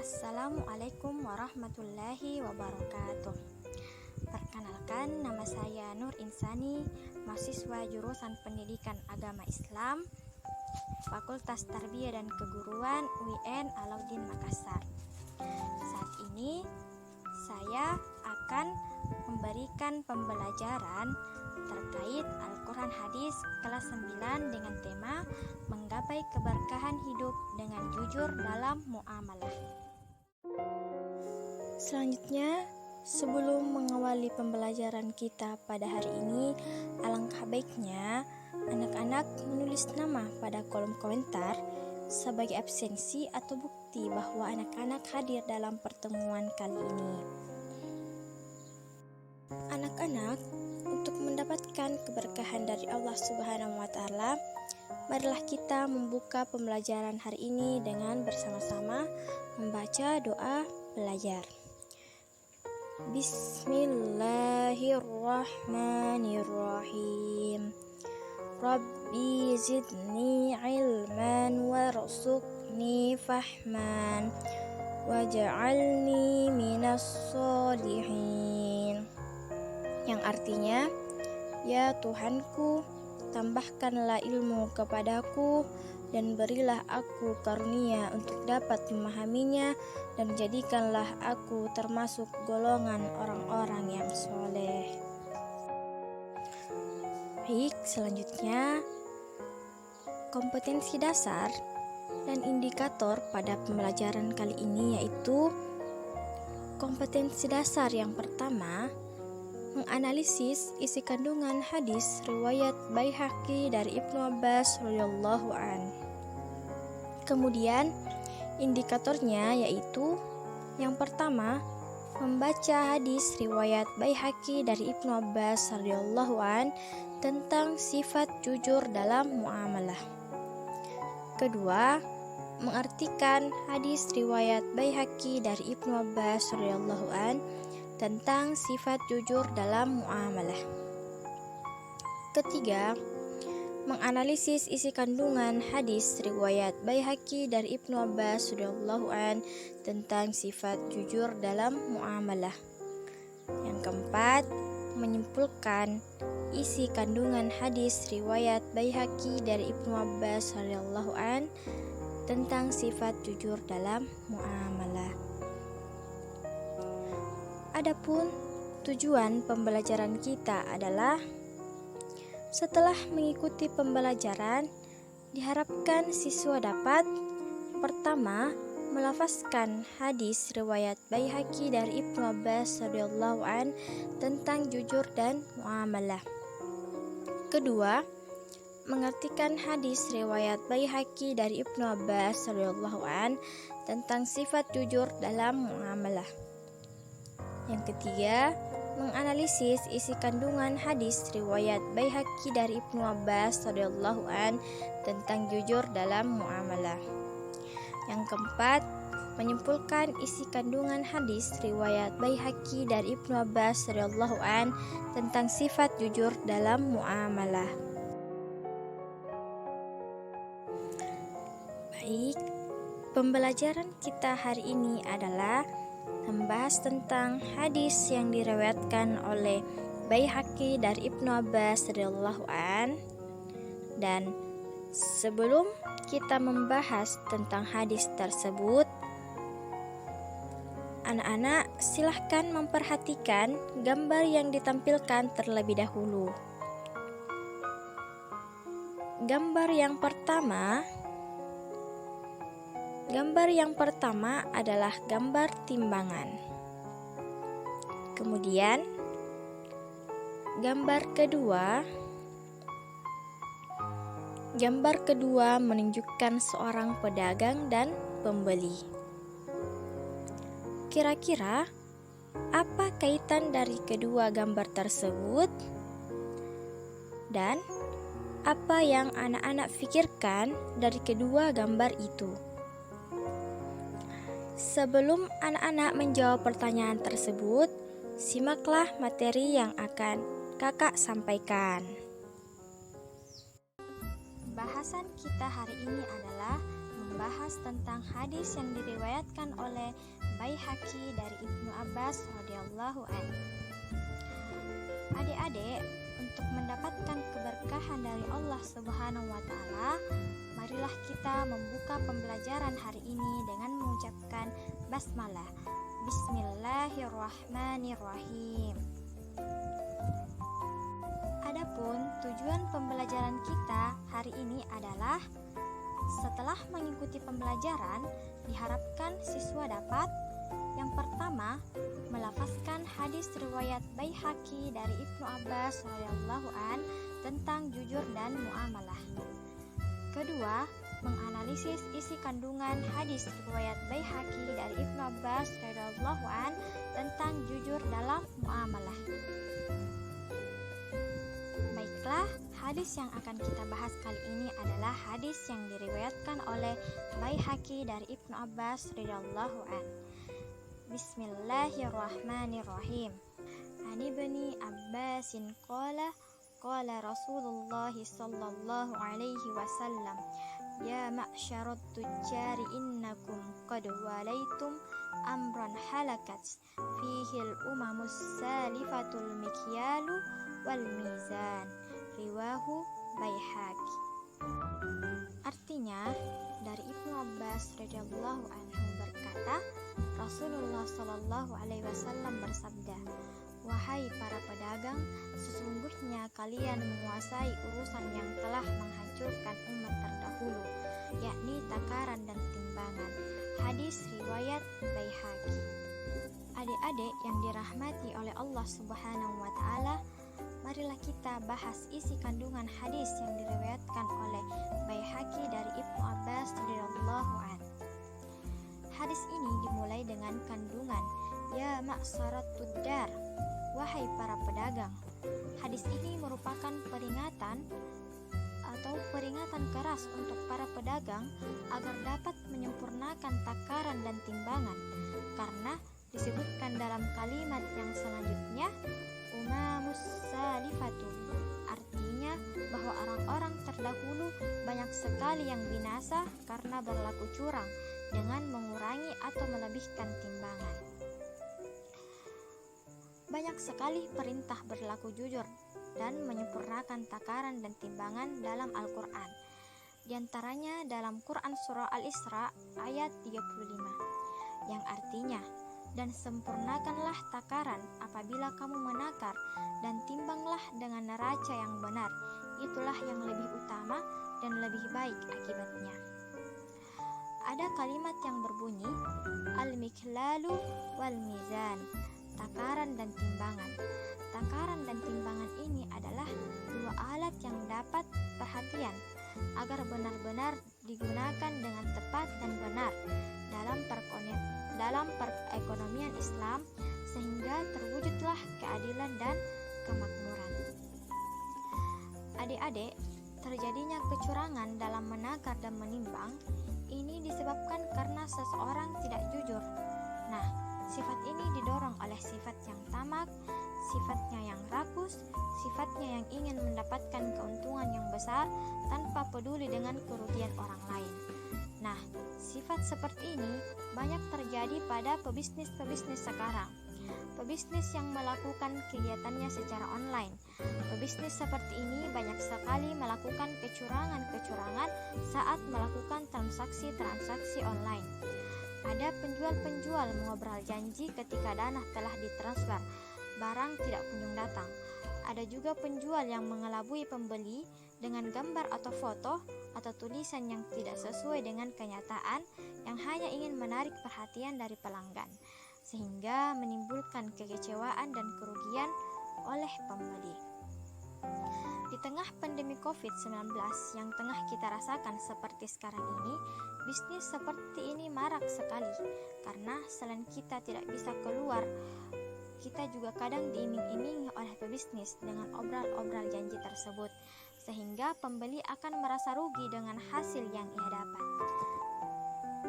Assalamualaikum warahmatullahi wabarakatuh. Perkenalkan, nama saya Nur Insani, mahasiswa jurusan Pendidikan Agama Islam, Fakultas Tarbiyah dan Keguruan UIN Alauddin Makassar. Saat ini saya akan memberikan pembelajaran terkait Al-Quran Hadis kelas 9 dengan tema menggapai keberkahan hidup dengan jujur dalam muamalah. Selanjutnya, sebelum mengawali pembelajaran kita pada hari ini, alangkah baiknya anak-anak menulis nama pada kolom komentar sebagai absensi atau bukti bahwa anak-anak hadir dalam pertemuan kali ini. Anak-anak, untuk mendapatkan keberkahan dari Allah Subhanahu wa Ta'ala, marilah kita membuka pembelajaran hari ini dengan bersama-sama membaca doa belajar. Bismillahirrahmanirrahim. Rabbi zidni ilman warzuqni fahman waj'alni minas sholihin. Yang artinya, ya Tuhanku, tambahkanlah ilmu kepadaku dan berilah aku karunia untuk dapat memahaminya, dan jadikanlah aku termasuk golongan orang-orang yang soleh. Baik, selanjutnya kompetensi dasar dan indikator pada pembelajaran kali ini yaitu kompetensi dasar yang pertama, menganalisis isi kandungan hadis riwayat Baihaqi dari Ibnu Abbas radhiyallahu an. Kemudian indikatornya yaitu yang pertama, membaca hadis riwayat Baihaqi dari Ibnu Abbas radhiyallahu an tentang sifat jujur dalam muamalah. Kedua, mengartikan hadis riwayat Baihaqi dari Ibnu Abbas radhiyallahu an tentang sifat jujur dalam muamalah. Ketiga, menganalisis isi kandungan hadis riwayat Baihaqi dari Ibnu Abbas radhiyallahu an tentang sifat jujur dalam muamalah. Yang keempat, menyimpulkan isi kandungan hadis riwayat Baihaqi dari Ibnu Abbas radhiyallahu an tentang sifat jujur dalam muamalah. Adapun tujuan pembelajaran kita adalah setelah mengikuti pembelajaran, diharapkan siswa dapat pertama, melafazkan hadis riwayat Baihaqi dari Ibnu Abbas radhiyallahu an tentang jujur dan muamalah. Kedua, mengartikan hadis riwayat Baihaqi dari Ibnu Abbas radhiyallahu an tentang sifat jujur dalam muamalah. Yang ketiga, menganalisis isi kandungan hadis riwayat Baihaqi dari Ibnu Abbas radhiyallahu an tentang jujur dalam muamalah. Yang keempat, menyimpulkan isi kandungan hadis riwayat Baihaqi dari Ibnu Abbas radhiyallahu an tentang sifat jujur dalam muamalah. Baik, pembelajaran kita hari ini adalah membahas tentang hadis yang diriwayatkan oleh Baihaqi dari Ibnu Abbas radhiyallahu an. Dan sebelum kita membahas tentang hadis tersebut, anak-anak silahkan memperhatikan gambar yang ditampilkan terlebih dahulu. Gambar yang pertama adalah gambar timbangan. Kemudian gambar kedua menunjukkan seorang pedagang dan pembeli. Kira-kira apa kaitan dari kedua gambar tersebut? Dan apa yang anak-anak pikirkan dari kedua gambar itu? Sebelum anak-anak menjawab pertanyaan tersebut, simaklah materi yang akan kakak sampaikan. Bahasan kita hari ini adalah membahas tentang hadis yang diriwayatkan oleh Baihaqi dari Ibnu Abbas radhiyallahu anhu. Adik-adik, untuk mendapatkan keberkahan dari Allah Subhanahu wa taala, marilah kita membuka pembelajaran hari ini dengan mengucapkan basmalah. Bismillahirrahmanirrahim. Adapun tujuan pembelajaran kita hari ini adalah setelah mengikuti pembelajaran, diharapkan siswa dapat yang pertama, melafazkan hadis riwayat Baihaqi dari Ibnu Abbas radhiyallahu an tentang jujur dan muamalah. Kedua, menganalisis isi kandungan hadis riwayat Baihaqi dari Ibnu Abbas radhiyallahu an tentang jujur dalam muamalah. Baiklah, hadis yang akan kita bahas kali ini adalah hadis yang diriwayatkan oleh Baihaqi dari Ibnu Abbas radhiyallahu an. Bismillahirrahmanirrahim. Ani Ibni Abbasin qala Rasulullah sallallahu alaihi wasallam, ya ma'syarat tujjari innakum qad walaitum amran halakat fihi al-umamus salifatul mikyalu wal mizan. Riwahu Baihaqi. Artinya, dari Ibnu Abbas radhiyallahu anhu berkata, Rasulullah Shallallahu Alaihi Wasallam bersabda, wahai para pedagang, sesungguhnya kalian menguasai urusan yang telah menghancurkan umat terdahulu, yakni takaran dan timbangan. Hadis riwayat Baihaqi. Adik-adik yang dirahmati oleh Allah Subhanahu Wa Taala, marilah kita bahas isi kandungan hadis yang diriwayatkan oleh Baihaqi dari Ibnu Abbas radhiyallahu anhu. Hadis ini dimulai dengan kandungan, ya ma'syarat tujar, wahai para pedagang. Hadis ini merupakan peringatan keras untuk para pedagang agar dapat menyempurnakan takaran dan timbangan, karena disebutkan dalam kalimat yang selanjutnya, umamus salifatun, artinya bahwa orang-orang terdahulu banyak sekali yang binasa karena berlaku curang dengan mengurangi atau melebihkan timbangan. Banyak sekali perintah berlaku jujur dan menyempurnakan takaran dan timbangan dalam Al-Quran. Di antaranya dalam Quran Surah Al-Isra ayat 35, yang artinya, dan sempurnakanlah takaran apabila kamu menakar, dan timbanglah dengan neraca yang benar, itulah yang lebih utama dan lebih baik akibatnya. Ada kalimat yang berbunyi al-miklalu wal mizan, takaran dan timbangan. Takaran dan timbangan ini adalah dua alat yang dapat perhatian agar benar-benar digunakan dengan tepat dan benar dalam perekonomian Islam, sehingga terwujudlah keadilan dan kemakmuran. Adik-adik, terjadinya kecurangan dalam menakar dan menimbang ini disebabkan karena seseorang tidak jujur. Nah, sifat ini didorong oleh sifat yang tamak, sifatnya yang rakus, sifatnya yang ingin mendapatkan keuntungan yang besar tanpa peduli dengan kerugian orang lain. Nah, sifat seperti ini banyak terjadi pada pebisnis sekarang. Pebisnis yang melakukan kegiatannya secara online. Pebisnis seperti ini banyak sekali melakukan kecurangan-kecurangan saat melakukan transaksi-transaksi online. Ada penjual-penjual mengobrol janji ketika dana telah ditransfer, barang tidak kunjung datang. Ada juga penjual yang mengelabui pembeli dengan gambar atau foto atau tulisan yang tidak sesuai dengan kenyataan, yang hanya ingin menarik perhatian dari pelanggan, sehingga menimbulkan kekecewaan dan kerugian oleh pembeli. Di tengah pandemi COVID-19 yang tengah kita rasakan seperti sekarang ini, bisnis seperti ini marak sekali, karena selain kita tidak bisa keluar, kita juga kadang diiming-imingi oleh pebisnis dengan obral-obral janji tersebut, sehingga pembeli akan merasa rugi dengan hasil yang ia dapat.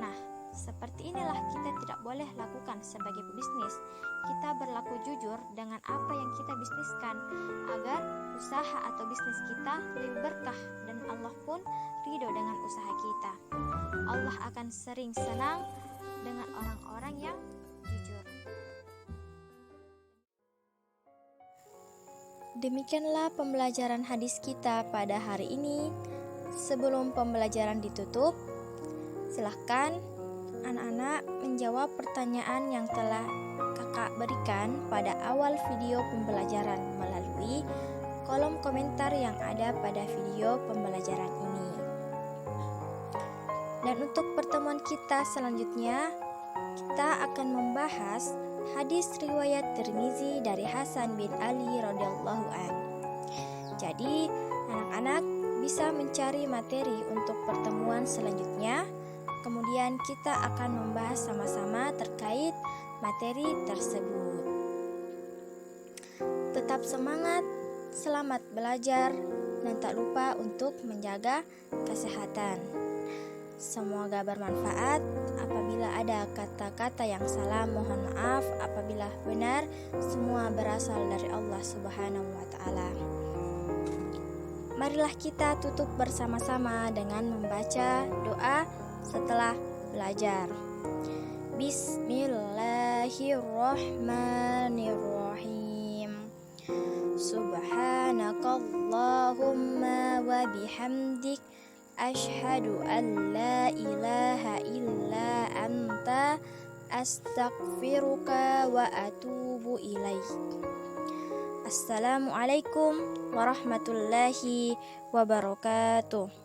Nah, seperti inilah kita tidak boleh lakukan sebagai pebisnis. Kita berlaku jujur dengan apa yang kita bisniskan, agar usaha atau bisnis kita lebih berkah dan Allah pun ridho dengan usaha kita. Allah akan sering senang dengan orang-orang yang jujur. Demikianlah pembelajaran hadis kita pada hari ini. Sebelum pembelajaran ditutup, silahkan anak-anak menjawab pertanyaan yang telah kakak berikan pada awal video pembelajaran melalui kolom komentar yang ada pada video pembelajaran ini. Dan untuk pertemuan kita selanjutnya, kita akan membahas hadis riwayat Tirmizi dari Hasan bin Ali radhiyallahu an. Jadi, anak-anak bisa mencari materi untuk pertemuan selanjutnya. Kemudian kita akan membahas sama-sama terkait materi tersebut. Tetap semangat, selamat belajar, dan tak lupa untuk menjaga kesehatan. Semoga bermanfaat. Apabila ada kata-kata yang salah, mohon maaf. Apabila benar, semua berasal dari Allah Subhanahu wa Ta'ala. Marilah kita tutup bersama-sama dengan membaca doa setelah belajar. Bismillahirrahmanirrahim. Subhanakallahumma wa bihamdik, asyhadu an la ilaha illa anta, astaghfiruka wa atubu ilaik. Assalamualaikum warahmatullahi wabarakatuh.